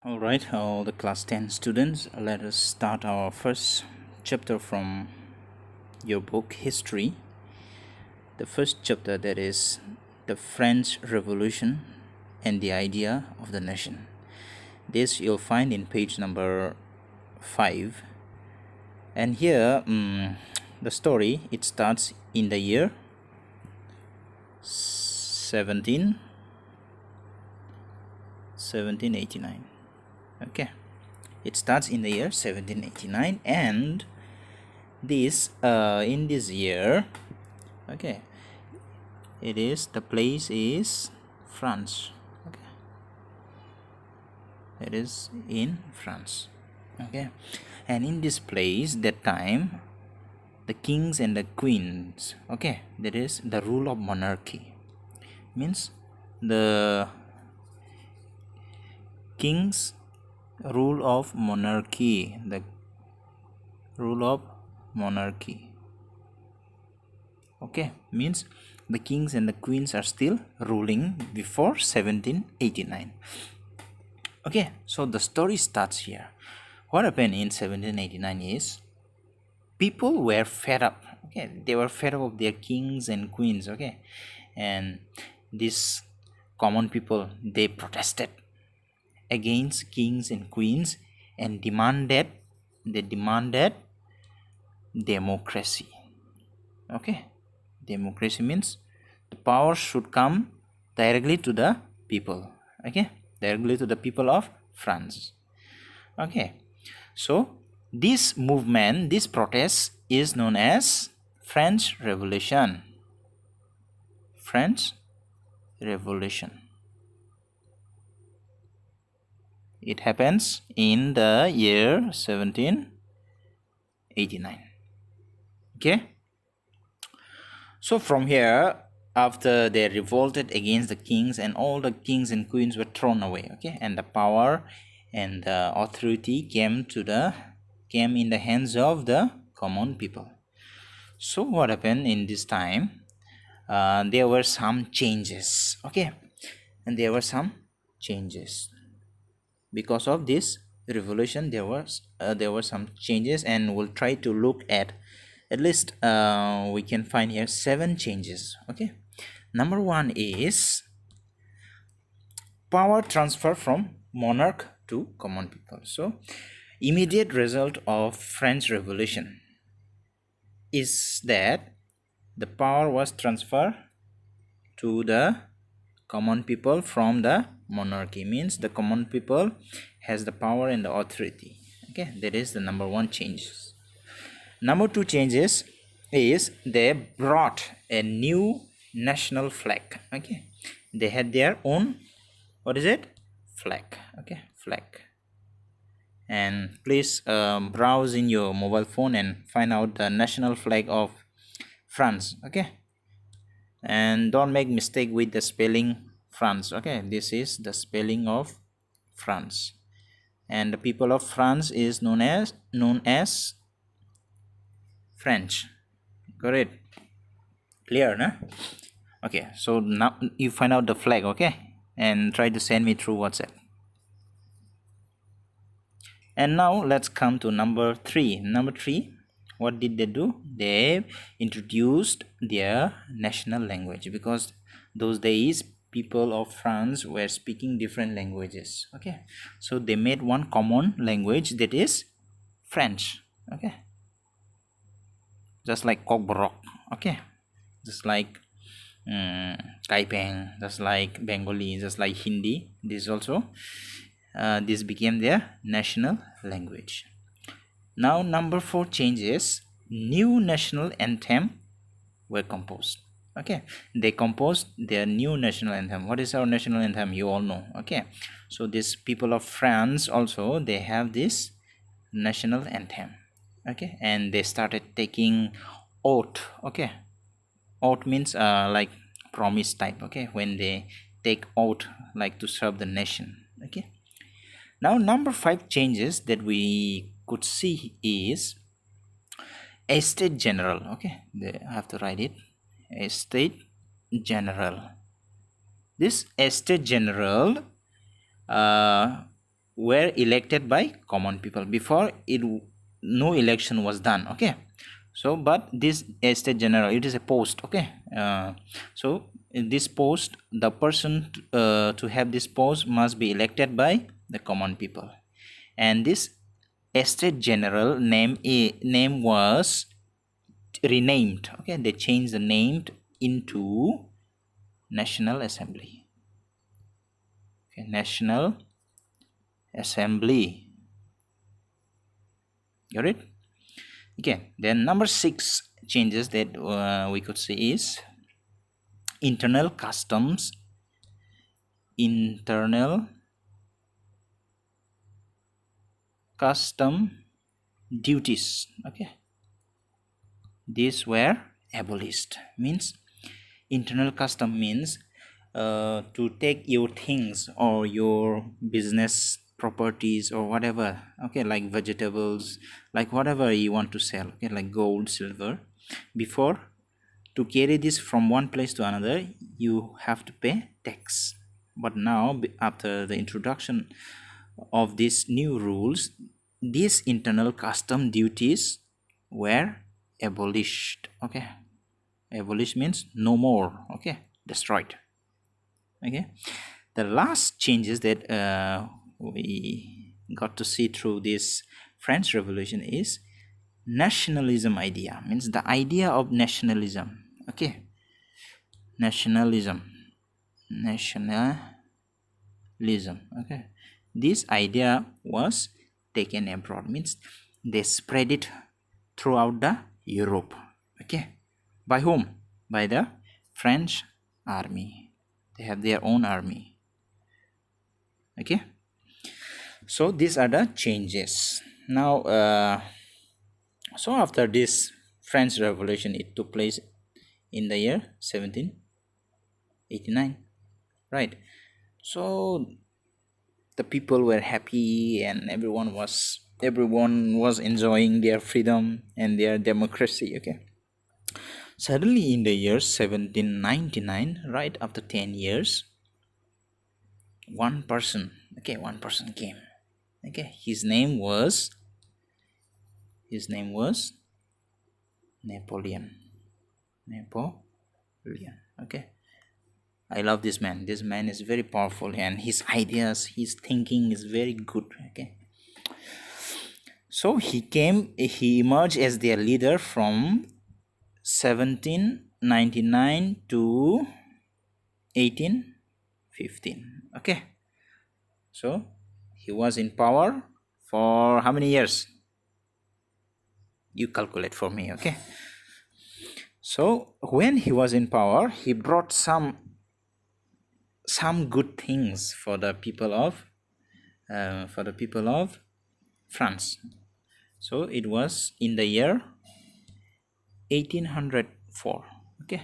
All right, all the class 10 students, let us start our first chapter from your book History. The first chapter, that is the French Revolution and the Idea of the Nation. This you'll find in page number 5. And here the story, it starts in the year 1789. Okay, it starts in the year 1789, and this in this year, okay, the place is France. Okay, it is in France. Okay, and in this place, that time, the kings and the queens, okay, that is the rule of monarchy, means the kings rule of monarchy, the rule of monarchy. Okay, means the kings and the queens are still ruling before 1789. Okay, so the story starts here. What happened in 1789 is people were fed up. Okay, they were fed up of their kings and queens. Okay, and these common people, they protested against kings and queens and demanded democracy. Okay, democracy means the power should come directly to the people. Okay, directly to the people of France. Okay, so this movement, this protest is known as French Revolution. French Revolution. It happens in the year 1789. Okay, so from here, after they revolted against the kings, and all the kings and queens were thrown away, okay, and the power and the authority came in the hands of the common people. So what happened in this time? There were some changes. Okay, and there were some changes because of this revolution. There were some changes, and we'll try to look at least we can find here 7 changes. Okay, number 1 is power transfer from monarch to common people. So immediate result of French Revolution is that the power was transferred to the common people from the monarchy, means the common people has the power and the authority. Okay, that is the number 1 change. Number 2 changes is they brought a new national flag. Okay, they had their own, what is it, flag. Okay, flag. And please browse in your mobile phone and find out the national flag of France. Okay, and don't make mistake with the spelling France. Okay, this is the spelling of France, and the people of France is known as French. Got it? Clear, no? Okay, so now you find out the flag, okay, and try to send me through WhatsApp. And now let's come to number 3. Number 3, what did they do? They introduced their national language, because those days people of France were speaking different languages. Okay, so they made one common language, that is French. Okay, just like Kokborok. Okay, just like Kaipeng, just like Bengali, just like Hindi. This also this became their national language. Now number 4 changes, new national anthem were composed. Okay, they composed their new national anthem. What is our national anthem? You all know. Okay, so these people of France also, they have this national anthem. Okay, and they started taking oath. Okay, oath means like promise type. Okay, when they take oath like to serve the nation. Okay, now number 5 changes that we could see is a state general. Okay, they have to write it, a state general. This state general were elected by common people. Before it, no election was done. Okay, so but this estate general, it is a post. Okay, so in this post, the person to have this post must be elected by the common people. And this estate general name was renamed. Okay, they changed the name into National Assembly. Okay, National Assembly. Got it? Okay, then number 6 changes that we could see is internal customs. Internal custom duties. Okay, these were abolished. Means internal custom means to take your things or your business properties or whatever, okay, like vegetables, like whatever you want to sell, okay, like gold, silver. Before, to carry this from one place to another, you have to pay tax. But now, after the introduction of these new rules, these internal custom duties were abolished. Okay, abolished means no more. Okay, destroyed. Okay, the last changes that we got to see through this French Revolution is nationalism idea. Means the idea of nationalism. Okay, nationalism. Okay, this idea was taken abroad. Means they spread it throughout the Europe. Okay, by whom? By the French army. They have their own army. Okay, so these are the changes. Now so after this French Revolution, it took place in the year 1789, right? So the people were happy and everyone was enjoying their freedom and their democracy. Okay, suddenly in the year 1799, right after 10 years, one person came. Okay, his name was Napoleon. Okay, I love this man. This man is very powerful and his ideas, his thinking is very good. Okay, so he emerged as their leader from 1799 to 1815. Okay, so he was in power for how many years? You calculate for me. Okay, so when he was in power, he brought some good things for the people of France. So it was in the year 1804. Okay,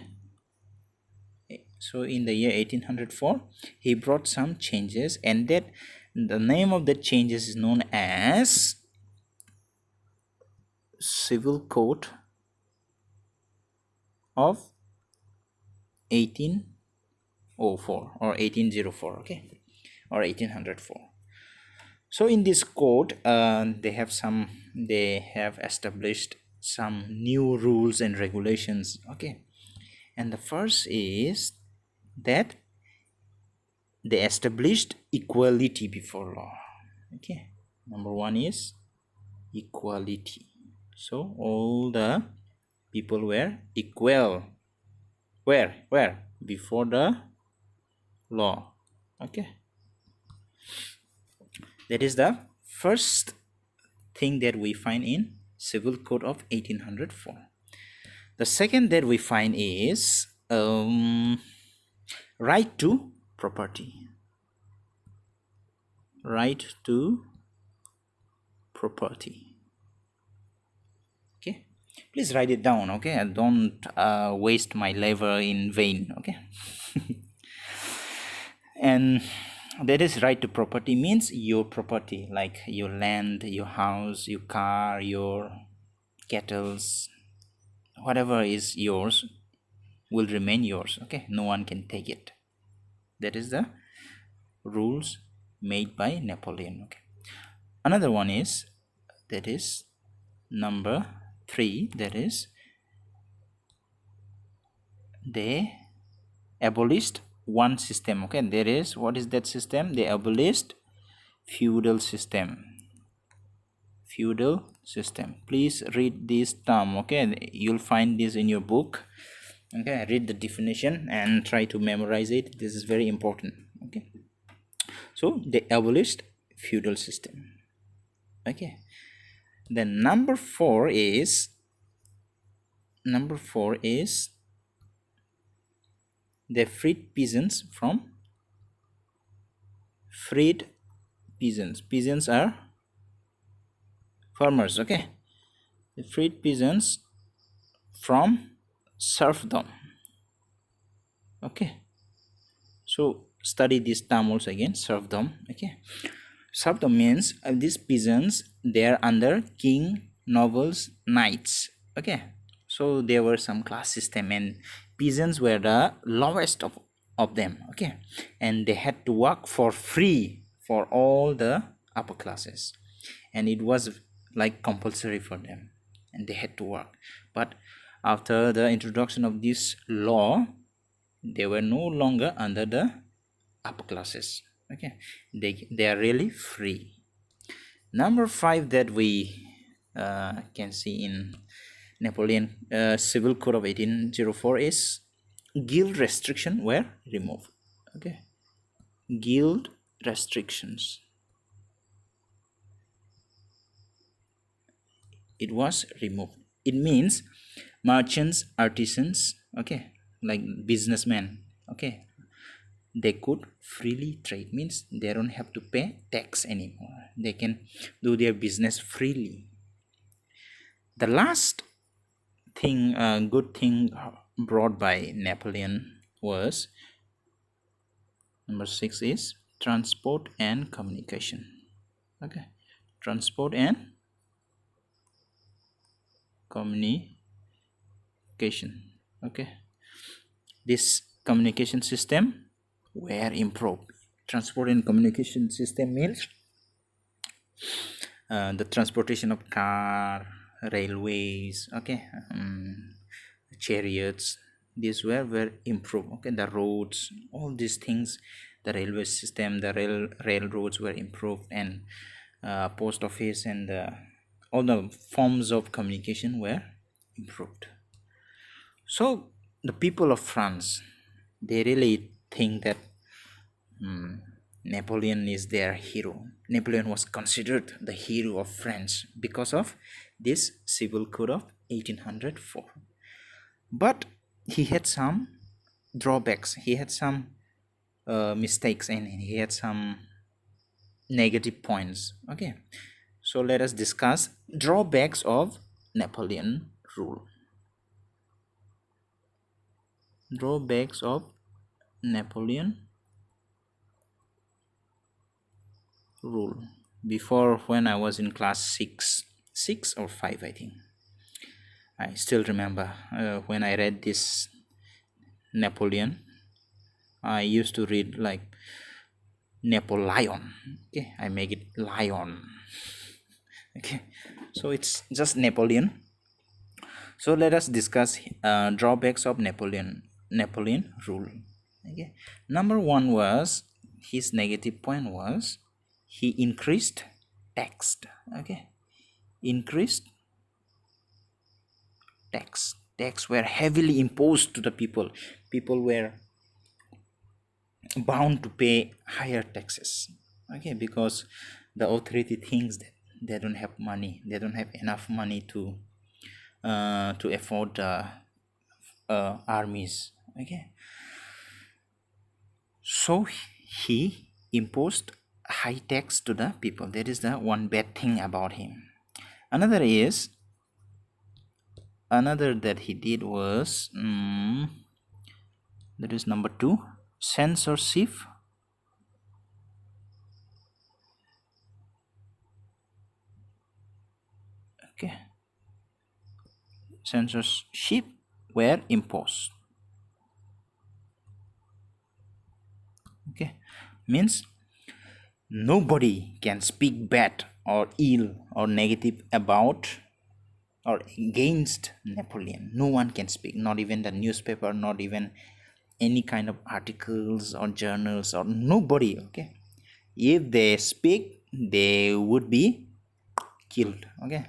so in the year 1804, he brought some changes, and that the name of the changes is known as Civil Code of 1804 or 1804. Okay, or 1804. So in this code, they have established some new rules and regulations. Okay, and the first is that they established equality before law. Okay, number 1 is equality. So all the people were equal. Where before the law. Okay, that is the first thing that we find in Civil Code of 1804. The second that we find is right to property. Right to property. Okay, please write it down. Okay, and don't waste my labor in vain. Okay. And that is right to property means your property, like your land, your house, your car, your kettles, whatever is yours will remain yours. Okay, no one can take it. That is the rules made by Napoleon. Okay, Another one is, that is number 3, that is they abolished one system. Okay, there is, what is that system? They abolished feudal system. Feudal system. Please read this term. Okay, you'll find this in your book. Okay, read the definition and try to memorize it. This is very important. Okay, so they abolished feudal system. Okay, then number 4 is they freed peasants from peasants are farmers. Okay, they freed peasants from serfdom. Okay, so study this term also again, serfdom. Okay, serfdom means these peasants, they are under king, nobles, knights. Okay, so there were some class system and peasants were the lowest of them. Okay, and they had to work for free for all the upper classes, and it was like compulsory for them, and they had to work. But after the introduction of this law, they were no longer under the upper classes. Okay, they are really free. Number 5 that we can see in Napoleon Civil Code of 1804 is guild restriction were removed. Okay, guild restrictions, it was removed. It means merchants, artisans, okay, like businessmen, okay, they could freely trade, means they don't have to pay tax anymore, they can do their business freely. The last thing, good thing brought by Napoleon was number 6 is transport and communication. Okay, transport and communication. Okay, this communication system were improved. Transport and communication system means the transportation of car, railways, okay, chariots, these were improved. Okay, the roads, all these things, the railway system, the railroads were improved, and post office and all the forms of communication were improved. So the people of France, they really think that Napoleon is their hero. Napoleon was considered the hero of France because of this Civil Code of 1804. But he had some drawbacks, he had some mistakes, and he had some negative points. Okay, so let us discuss drawbacks of Napoleon rule. Drawbacks of Napoleon rule. Before, when I was in class 6 or 5, I think, I still remember when I read this Napoleon, I used to read like Napoleon. Okay, I make it lion. Okay, so it's just Napoleon. So let us discuss drawbacks of Napoleon rule. Okay, number 1 was, his negative point was, he increased tax. Okay, increased tax were heavily imposed to the people. People were bound to pay higher taxes. Okay, because the authority thinks that they don't have money, they don't have enough money to afford armies. Okay, so he imposed high tax to the people. That is the one bad thing about him. Another that he did was that is number 2, censorship. Okay, censorship were imposed. Okay, means nobody can speak bad or ill or negative about or against Napoleon. No one can speak, not even the newspaper, not even any kind of articles or journals or nobody. Okay, if they speak, they would be killed. Okay,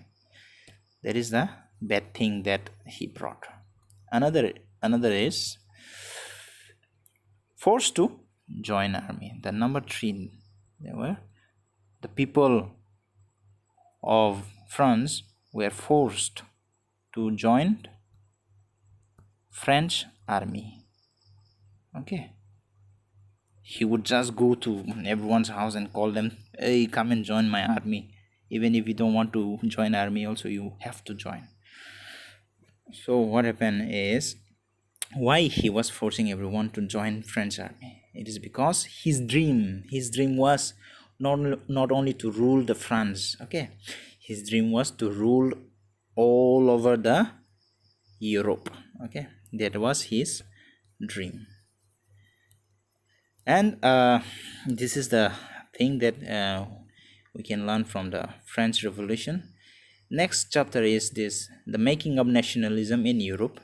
that is the bad thing that he brought. Another is forced to join army. The number 3, they were the people of France were forced to join French army. Okay, he would just go to everyone's house and call them, hey, come and join my army. Even if you don't want to join army, also you have to join. So what happened is, why he was forcing everyone to join French army? It is because his dream was not only to rule the France. Okay, his dream was to rule all over the Europe. Okay, that was his dream. And this is the thing that we can learn from the French Revolution. Next chapter is this, the making of nationalism in Europe.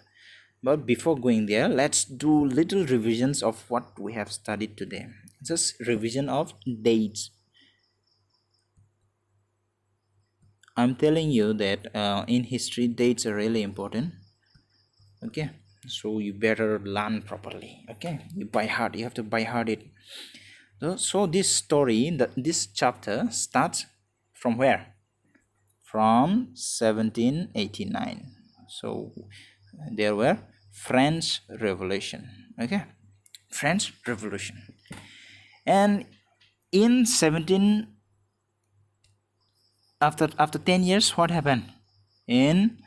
But before going there, let's do little revisions of what we have studied today. Just revision of dates. I'm telling you that in history, dates are really important. Okay, so you better learn properly. Okay, you have to by heart it. So this story, this chapter starts from where? From 1789. So there were French Revolution. Okay, French Revolution. And in 17, after 10 years, what happened? In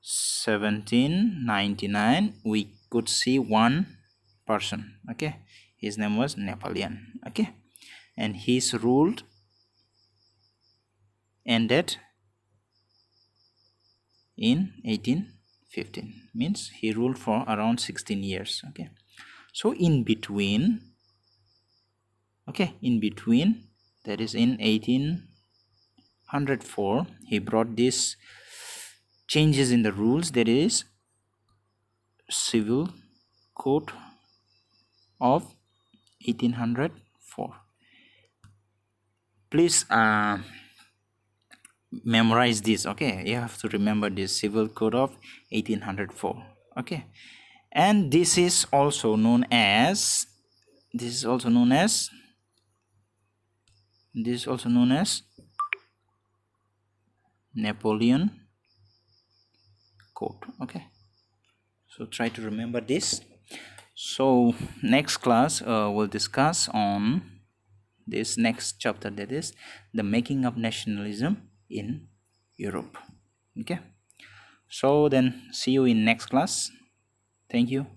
1799, we could see one person. Okay, his name was Napoleon. Okay, and his rule ended in 1815. Means he ruled for around 16 years. Okay, so in between, that is in 1804, he brought this changes in the rules, that is Civil Code of 1804. Please memorize this. Okay, you have to remember this Civil Code of 1804. Okay, and this is also known as Napoleon Code. Okay, so try to remember this. So next class we'll discuss on this next chapter, that is the making of nationalism in Europe. Okay, so then see you in next class. Thank you.